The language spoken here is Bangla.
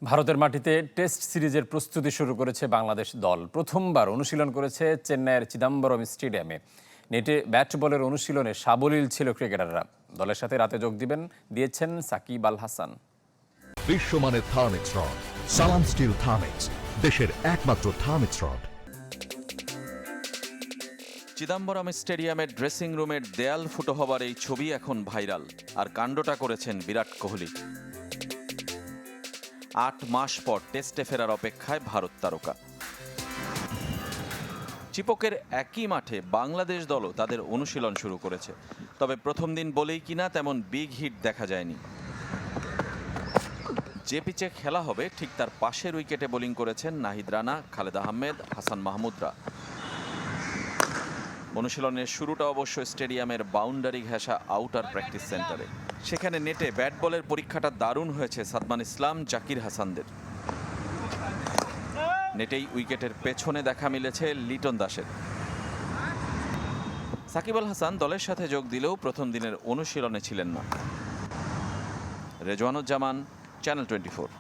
ভারতের মাটিতে টেস্ট সিরিজের প্রস্তুতি শুরু করেছে বাংলাদেশ দল। প্রথমবার অনুশীলন করেছে চেন্নাইয়ের চিদাম্বরম স্টেডিয়ামে। নেটে ব্যাট বলের অনুশীলনে সাবলীল ছিল ক্রিকেটাররা। দলের সাথে রাতে যোগ দিয়েছেন সাকিব আল হাসান। বিশ্বমানের থার্মিক্স রড, সালাম স্টিল থার্মিক্স, দেশের একমাত্র থার্মিক্স রড। চিদাম্বরম স্টেডিয়ামের ড্রেসিং রুমের দেয়াল ফুটো হবার এই ছবি এখন ভাইরাল। আর কাণ্ডটা করেছেন বিরাট কোহলি। ৮ মাস পর টেস্টে ফেরার অপেক্ষায় ভারত তারকা। চিপকের একই মাঠে বাংলাদেশ দলও তাদের অনুশীলন শুরু করেছে। তবে প্রথম দিন বলেই কিনা তেমন বিগ হিট দেখা যায়নি। যে পিচে খেলা হবে ঠিক তার পাশের উইকেটে বোলিং করেছেন নাহিদ রানা, খালেদ আহমেদ, হাসান মাহমুদরা। অনুশীলনের শুরুটা অবশ্য স্টেডিয়ামের বাউন্ডারি ঘেঁষা আউটার প্র্যাকটিস সেন্টারে। সেখানে নেটে ব্যাট বলের পরীক্ষাটা দারুণ হয়েছে সাদমান ইসলাম, জাকির হাসানদের। নেটেই উইকেটের পেছনে দেখা মিলেছে লিটন দাসের। সাকিব আল হাসান দলের সাথে যোগ দিলেও প্রথম দিনের অনুশীলনে ছিলেন না। রেজওয়ানুজ্জামান, চ্যানেল 24।